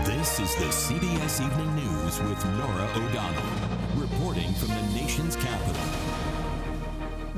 This is the CBS Evening News with Norah O'Donnell, reporting from the nation's capital.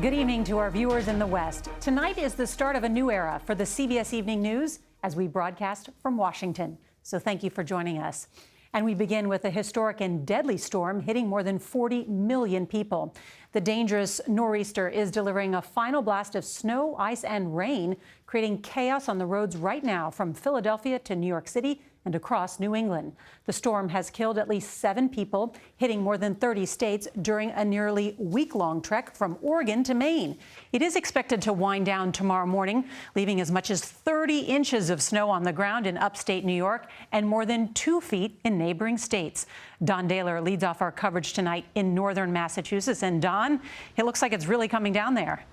Good evening to our viewers in the West. Tonight is the start of a new era for the CBS Evening News as we broadcast from Washington. So thank you for joining us. And we begin with a historic and deadly storm hitting more than 40 million people. The dangerous nor'easter is delivering a final blast of snow, ice, and rain, creating chaos on the roads right now from Philadelphia to New York City and across New England. The storm has killed at least 7 people, hitting more than 30 states during a nearly week-long trek from Oregon to Maine. It is expected to wind down tomorrow morning, leaving as much as 30 inches of snow on the ground in upstate New York and more than 2 feet in neighboring states. Don Dahler leads off our coverage tonight in northern Massachusetts. And Don, it looks like it's really coming down there.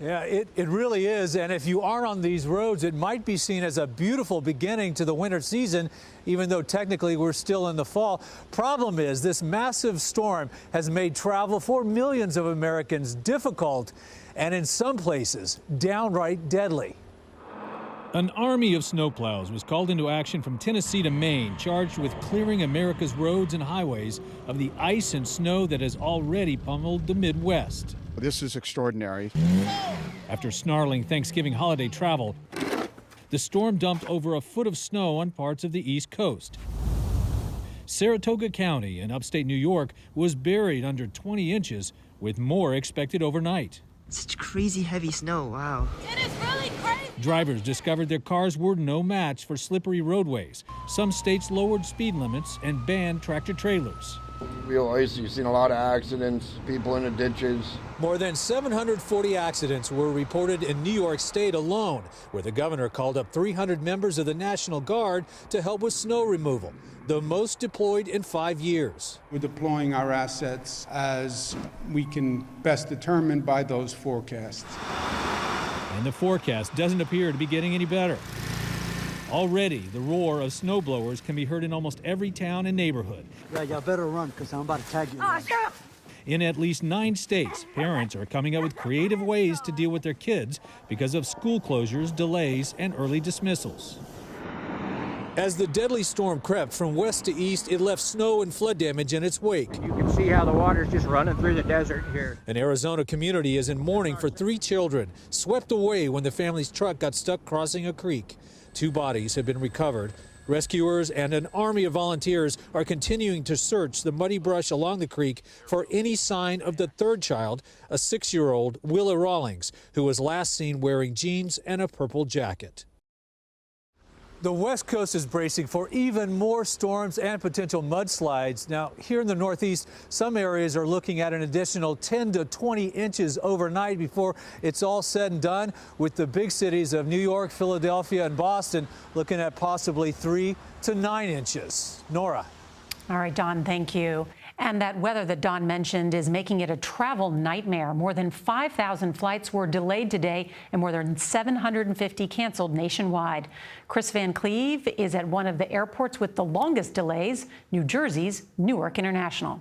Yeah, it really is. And if you are on these roads, it might be seen as a beautiful beginning to the winter season, even though technically we're still in the fall. Problem is, this massive storm has made travel for millions of Americans difficult and in some places downright deadly. An army of snowplows was called into action from Tennessee to Maine, charged with clearing America's roads and highways of the ice and snow that has already pummeled the Midwest. This is extraordinary. After snarling Thanksgiving holiday travel, the storm dumped over a foot of snow on parts of the East Coast. Saratoga County in upstate New York was buried under 20 inches, with more expected overnight. Such crazy heavy snow, wow. It is really crazy. Drivers discovered their cars were no match for slippery roadways. Some states lowered speed limits and banned tractor trailers. Real ice, you've seen a lot of accidents, people in the ditches. More than 740 accidents were reported in New York State alone, where the governor called up 300 members of the National Guard to help with snow removal, the most deployed in 5 years. We're deploying our assets as we can best determine by those forecasts. And the forecast doesn't appear to be getting any better. Already, the roar of snowblowers can be heard in almost every town and neighborhood. Yeah, y'all better run, because I'm about to tag you. In at least 9 states, parents are coming up with creative ways to deal with their kids because of school closures, delays, and early dismissals. As the deadly storm crept from west to east, it left snow and flood damage in its wake. You can see how the water's just running through the desert here. An Arizona community is in mourning for 3 children swept away when the family's truck got stuck crossing a creek. 2 bodies have been recovered. Rescuers and an army of volunteers are continuing to search the muddy brush along the creek for any sign of the 3rd child, a 6-year-old Willa Rawlings, who was last seen wearing jeans and a purple jacket. The West Coast is bracing for even more storms and potential mudslides. Now, here in the Northeast, some areas are looking at an additional 10 to 20 inches overnight before it's all said and done, with the big cities of New York, Philadelphia, and Boston looking at possibly 3 to 9 inches. Norah. All right, Don, thank you. And that weather that Don mentioned is making it a travel nightmare. More than 5,000 flights were delayed today and more than 750 canceled nationwide. Chris Van Cleve is at one of the airports with the longest delays, New Jersey's Newark International.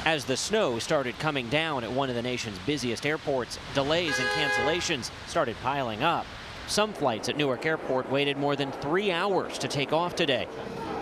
As the snow started coming down at one of the nation's busiest airports, delays and cancellations started piling up. Some flights at Newark Airport waited more than 3 hours to take off today.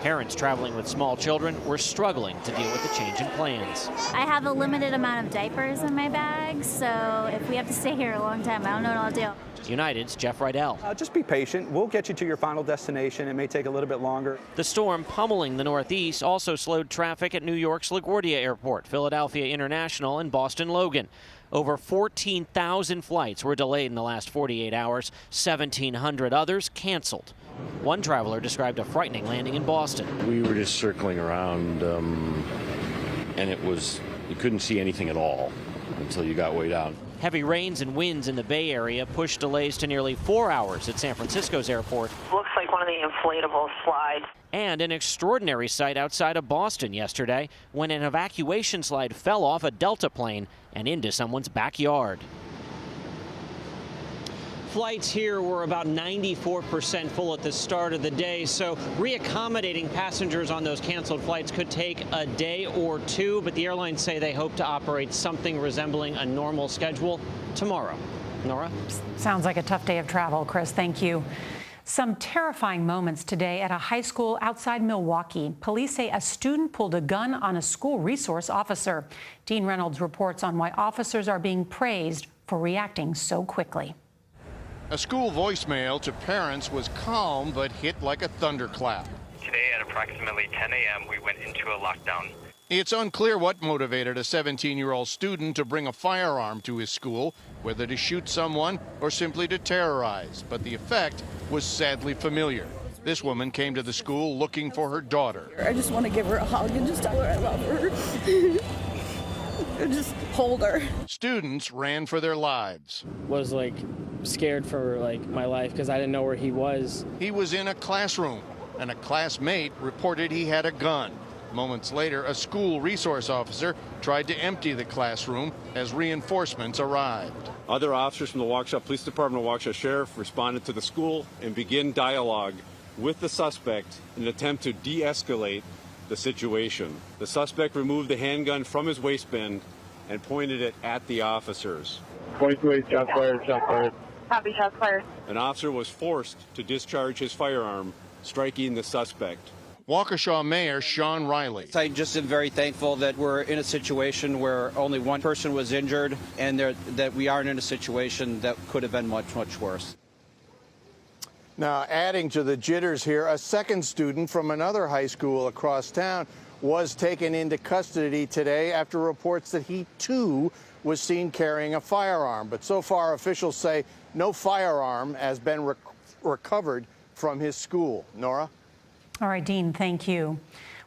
Parents traveling with small children were struggling to deal with the change in plans. I have a limited amount of diapers in my bag, so if we have to stay here a long time, I don't know what I'll do. United's Jeff Rydell. Just be patient. We'll get you to your final destination. It may take a little bit longer. The storm pummeling the Northeast also slowed traffic at New York's LaGuardia Airport, Philadelphia International, and Boston Logan. Over 14,000 flights were delayed in the last 48 hours, 1,700 others canceled. One traveler described a frightening landing in Boston. We were just circling around, and you couldn't see anything at all until you got way down. Heavy rains and winds in the Bay Area pushed delays to nearly 4 hours at San Francisco's airport. Looks like one of the inflatable slides. And an extraordinary sight outside of Boston yesterday when an evacuation slide fell off a Delta plane and into someone's backyard. Flights here were about 94% full at the start of the day, so reaccommodating passengers on those canceled flights could take a day or 2, but the airlines say they hope to operate something resembling a normal schedule tomorrow. Norah? Sounds like a tough day of travel, Chris. Thank you. Some terrifying moments today at a high school outside Milwaukee. Police say a student pulled a gun on a school resource officer. Dean Reynolds reports on why officers are being praised for reacting so quickly. A school voicemail to parents was calm but hit like a thunderclap. Today at approximately 10 a.m. we went into a lockdown. It's unclear what motivated a 17-year-old student to bring a firearm to his school, whether to shoot someone or simply to terrorize. But the effect was sadly familiar. This woman came to the school looking for her daughter. I just want to give her a hug and just tell her I love her. Just hold her. Students ran for their lives. Was scared for my life because I didn't know where he was. He was in a classroom and a classmate reported he had a gun. Moments later, a school resource officer tried to empty the classroom as reinforcements arrived. Other officers from the Waukesha Police Department and Waukesha Sheriff responded to the school and began dialogue with the suspect in an attempt to de-escalate the situation. The suspect removed the handgun from his waistband and pointed it at the officers. 22 shots fired, shots fired. Copy, shots fired. An officer was forced to discharge his firearm, striking the suspect. Waukesha Mayor Sean Riley. I just am very thankful that we're in a situation where only one person was injured and that we aren't in a situation that could have been much, much worse. Now, adding to the jitters here, a second student from another high school across town was taken into custody today after reports that he, too, was seen carrying a firearm. But so far, officials say no firearm has been recovered from his school. Norah? All right, Dean, thank you.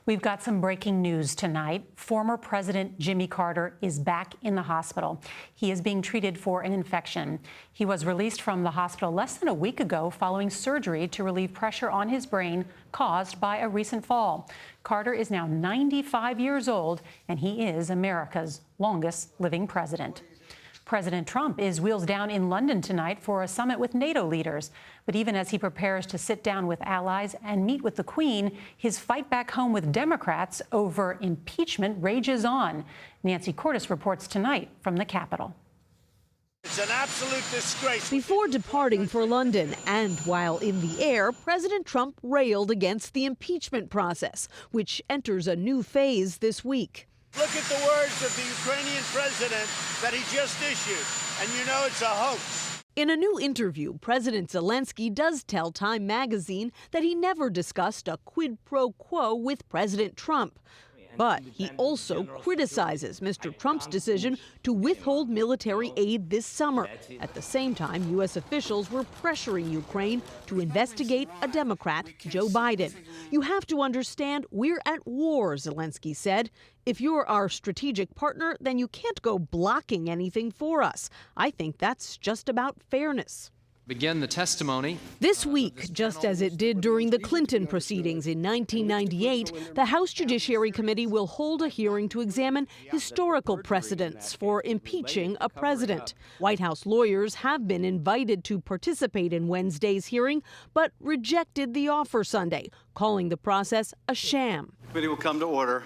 We've got some breaking news tonight. Former President Jimmy Carter is back in the hospital. He is being treated for an infection. He was released from the hospital less than a week ago following surgery to relieve pressure on his brain caused by a recent fall. Carter is now 95 years old, and he is America's longest living president. President Trump is wheels down in London tonight for a summit with NATO leaders. But even as he prepares to sit down with allies and meet with the Queen, his fight back home with Democrats over impeachment rages on. Nancy Cordes reports tonight from the Capitol. It's an absolute disgrace. Before departing for London and while in the air, President Trump railed against the impeachment process, which enters a new phase this week. Look at the words of the Ukrainian president that he just issued, and you know it's a hoax. In a new interview, President Zelensky does tell Time magazine that he never discussed a quid pro quo with President Trump. But he also criticizes Mr. Trump's decision to withhold military aid this summer. At the same time, U.S. officials were pressuring Ukraine to investigate a Democrat, Joe Biden. You have to understand we're at war, Zelensky said. If you're our strategic partner, then you can't go blocking anything for us. I think that's just about fairness. Begin the testimony. This week, just as it did during the Clinton proceedings in 1998, the House Judiciary Committee will hold a hearing to examine historical precedents for impeaching a president. White House lawyers have been invited to participate in Wednesday's hearing, but rejected the offer Sunday, calling the process a sham. The committee will come to order.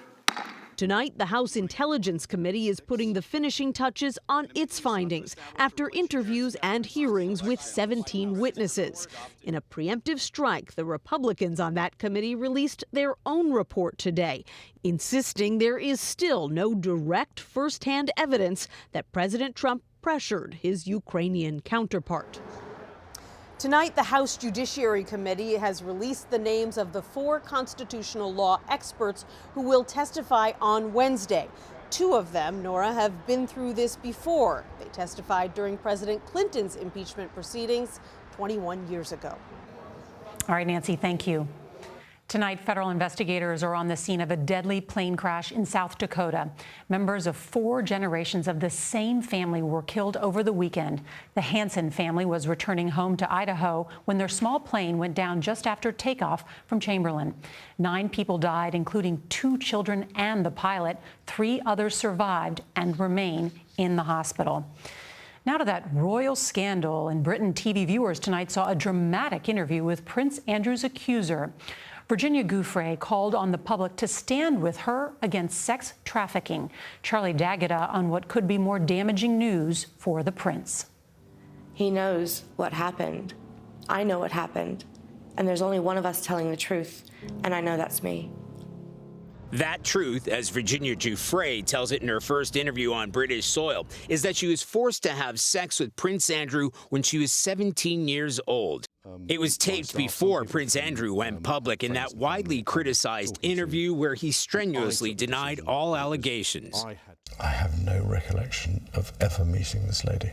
Tonight, the House Intelligence Committee is putting the finishing touches on its findings after interviews and hearings with 17 witnesses. In a preemptive strike, the Republicans on that committee released their own report today, insisting there is still no direct first-hand evidence that President Trump pressured his Ukrainian counterpart. Tonight, the House Judiciary Committee has released the names of the 4 constitutional law experts who will testify on Wednesday. 2 of them, Norah, have been through this before. They testified during President Clinton's impeachment proceedings 21 years ago. All right, Nancy, thank you. Tonight, federal investigators are on the scene of a deadly plane crash in South Dakota. Members of 4 generations of the same family were killed over the weekend. The Hansen family was returning home to Idaho when their small plane went down just after takeoff from Chamberlain. 9 people died, including 2 children and the pilot. 3 others survived and remain in the hospital. Now to that royal scandal in Britain. TV viewers tonight saw a dramatic interview with Prince Andrew's accuser. Virginia Giuffre called on the public to stand with her against sex trafficking. Charlie D'Agata on what could be more damaging news for the prince. He knows what happened. I know what happened. And there's only one of us telling the truth, and I know that's me. That truth, as Virginia Giuffre tells it in her first interview on British soil, is that she was forced to have sex with Prince Andrew when she was 17 years old. It was taped before Prince Andrew went public in that widely criticized interview where he strenuously denied all allegations. I have no recollection of ever meeting this lady.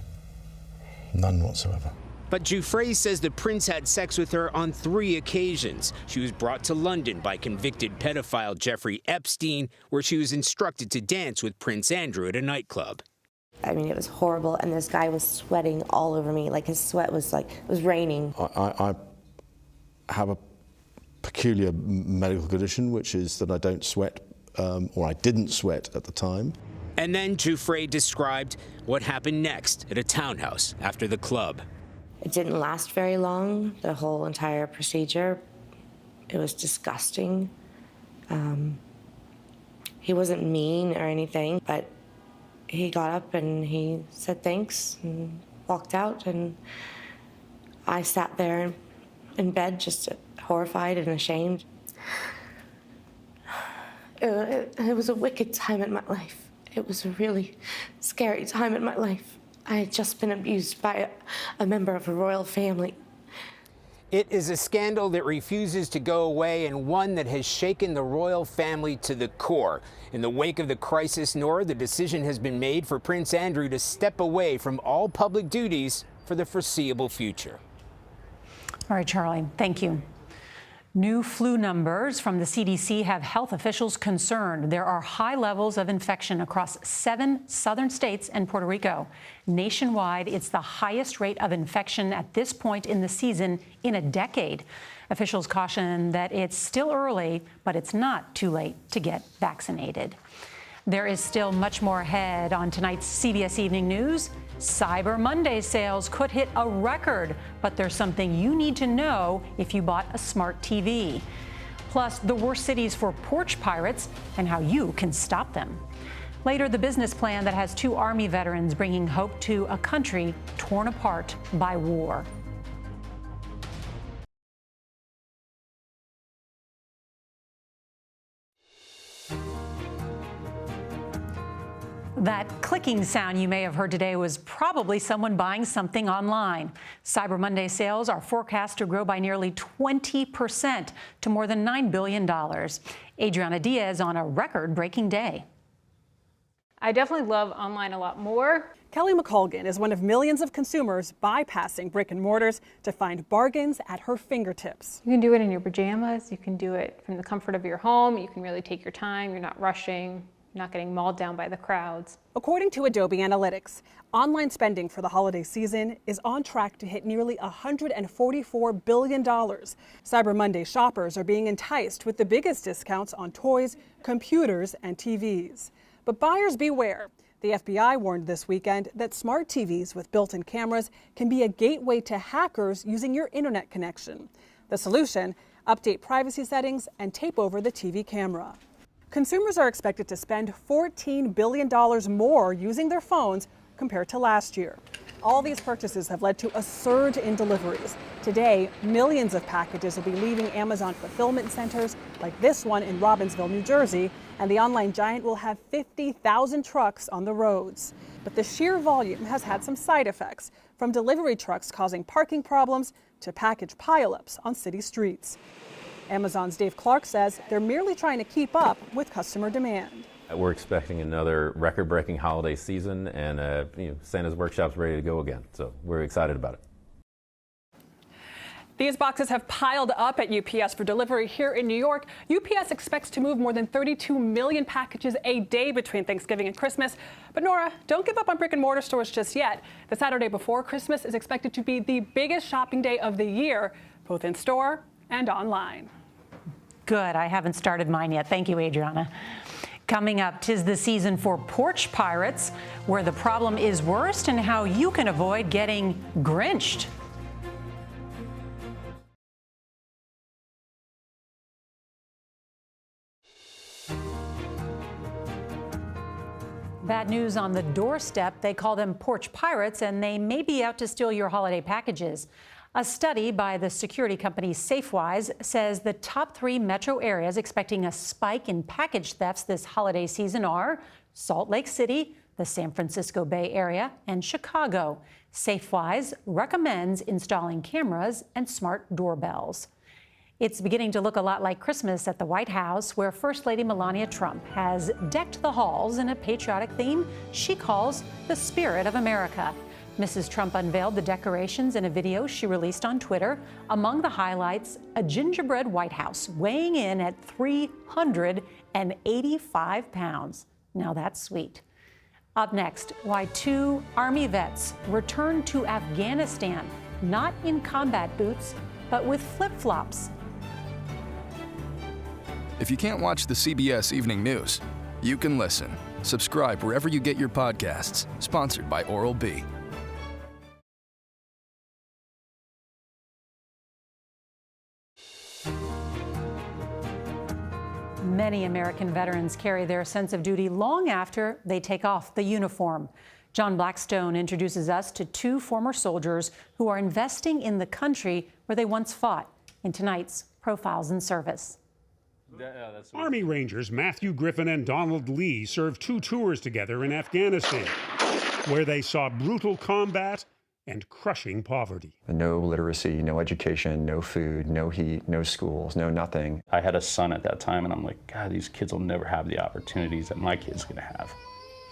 None whatsoever. But Giuffre says the prince had sex with her on 3 occasions. She was brought to London by convicted pedophile Jeffrey Epstein, where she was instructed to dance with Prince Andrew at a nightclub. I mean, it was horrible, and this guy was sweating all over me. Like, his sweat was like, it was raining. I have a peculiar medical condition, which is that I don't sweat, or I didn't sweat at the time. And then Giuffre described what happened next at a townhouse after the club. It didn't last very long, the whole entire procedure. It was disgusting. He wasn't mean or anything, but he got up and he said thanks and walked out, and I sat there in bed just horrified and ashamed. It was a wicked time in my life. It was a really scary time in my life. I had just been abused by a member of a royal family. It is a scandal that refuses to go away and one that has shaken the royal family to the core. In the wake of the crisis, Norah, the decision has been made for Prince Andrew to step away from all public duties for the foreseeable future. All right, Charlie, thank you. New flu numbers from the CDC have health officials concerned. There are high levels of infection across 7 southern states and Puerto Rico. Nationwide, it's the highest rate of infection at this point in the season in a decade. Officials caution that it's still early, but it's not too late to get vaccinated. There is still much more ahead on tonight's CBS Evening News. Cyber Monday sales could hit a record, but there's something you need to know if you bought a smart TV. Plus, the worst cities for porch pirates and how you can stop them. Later, the business plan that has 2 Army veterans bringing hope to a country torn apart by war. That clicking sound you may have heard today was probably someone buying something online. Cyber Monday sales are forecast to grow by nearly 20% to more than $9 billion. Adriana Diaz on a record-breaking day. I definitely love online a lot more. Kelly McColgan is one of millions of consumers bypassing brick and mortars to find bargains at her fingertips. You can do it in your pajamas. You can do it from the comfort of your home. You can really take your time. You're not rushing. Not getting mauled down by the crowds. According to Adobe Analytics, online spending for the holiday season is on track to hit nearly $144 billion. Cyber Monday shoppers are being enticed with the biggest discounts on toys, computers, and TVs. But buyers beware. The FBI warned this weekend that smart TVs with built-in cameras can be a gateway to hackers using your internet connection. The solution: update privacy settings and tape over the TV camera. Consumers are expected to spend $14 billion more using their phones compared to last year. All these purchases have led to a surge in deliveries. Today, millions of packages will be leaving Amazon fulfillment centers like this one in Robbinsville, New Jersey, and the online giant will have 50,000 trucks on the roads. But the sheer volume has had some side effects, from delivery trucks causing parking problems to package pileups on city streets. Amazon's Dave Clark says they're merely trying to keep up with customer demand. We're expecting another record-breaking holiday season, and Santa's Workshop's ready to go again. So we're excited about it. These boxes have piled up at UPS for delivery here in New York. UPS expects to move more than 32 million packages a day between Thanksgiving and Christmas. But Norah, don't give up on brick and mortar stores just yet. The Saturday before Christmas is expected to be the biggest shopping day of the year, both in store and online. Good. I haven't started mine yet. Thank you, Adriana. Coming up, 'tis the season for porch pirates, where the problem is worst and how you can avoid getting grinched. Bad news on the doorstep. They call them porch pirates, and they may be out to steal your holiday packages. A study by the security company Safewise says the top 3 metro areas expecting a spike in package thefts this holiday season are Salt Lake City, the San Francisco Bay Area, and Chicago. Safewise recommends installing cameras and smart doorbells. It's beginning to look a lot like Christmas at the White House, where First Lady Melania Trump has decked the halls in a patriotic theme she calls the Spirit of America. Mrs. Trump unveiled the decorations in a video she released on Twitter. Among the highlights, a gingerbread White House weighing in at 385 pounds. Now that's sweet. Up next, why 2 Army vets returned to Afghanistan, not in combat boots, but with flip-flops. If you can't watch the CBS Evening News, you can listen. Subscribe wherever you get your podcasts. Sponsored by Oral-B. Many American veterans carry their sense of duty long after they take off the uniform. John Blackstone introduces us to 2 former soldiers who are investing in the country where they once fought in tonight's Profiles in Service. Army Rangers Matthew Griffin and Donald Lee served 2 tours together in Afghanistan, where they saw brutal combat and crushing poverty. No literacy, no education, no food, no heat, no schools, no nothing. I had a son at that time, and I'm like, God, these kids will never have the opportunities that my kid's going to have.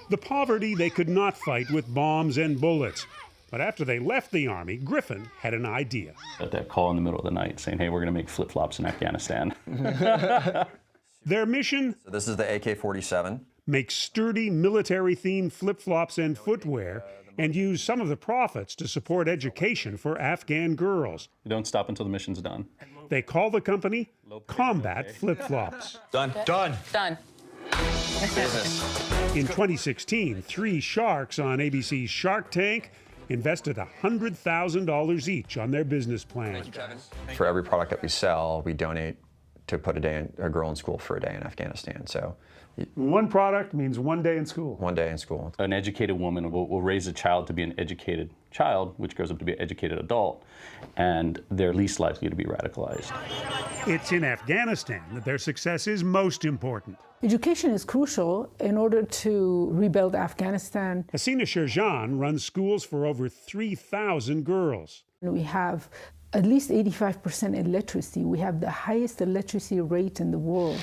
The poverty they could not fight with bombs and bullets. But after they left the Army, Griffin had an idea. Got that call in the middle of the night saying, hey, we're going to make flip-flops in Afghanistan. Their mission? So this is the AK-47. Make sturdy military-themed flip-flops and footwear and use some of the profits to support education for Afghan girls. You don't stop until the mission's done. They call the company Combat Flip-Flops. Done. Done. Done. In 2016, 3 sharks on ABC's Shark Tank invested $100,000 each on their business plan. For every product that we sell, we donate to put a girl in school for a day in Afghanistan. So 1 product means 1 day in school. 1 day in school. An educated woman will raise a child to be an educated child, which grows up to be an educated adult, and they're least likely to be radicalized. It's in Afghanistan that their success is most important. Education is crucial in order to rebuild Afghanistan. Hasina Sherjan runs schools for over 3,000 girls. We have at least 85% illiteracy. We have the highest illiteracy rate in the world.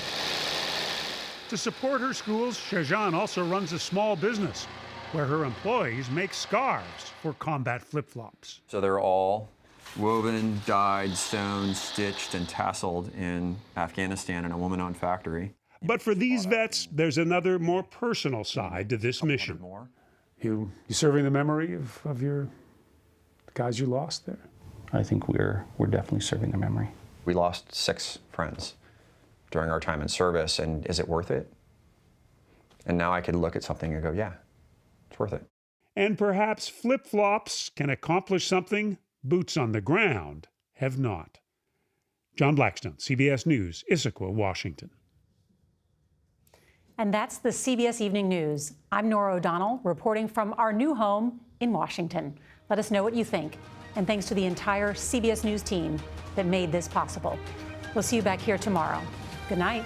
To support her schools, Sherjan also runs a small business where her employees make scarves for combat flip-flops. So they're all woven, dyed, sewn, stitched, and tasseled in Afghanistan in a woman-owned factory. But for these vets, there's another, more personal side to this mission. You serving the memory of the guys you lost there? I think we're definitely serving their memory. We lost 6 friends during our time in service, and is it worth it? And now I could look at something and go, yeah, it's worth it. And perhaps flip-flops can accomplish something boots on the ground have not. John Blackstone, CBS News, Issaquah, Washington. And that's the CBS Evening News. I'm Norah O'Donnell, reporting from our new home in Washington. Let us know what you think. And thanks to the entire CBS News team that made this possible. We'll see you back here tomorrow. Good night.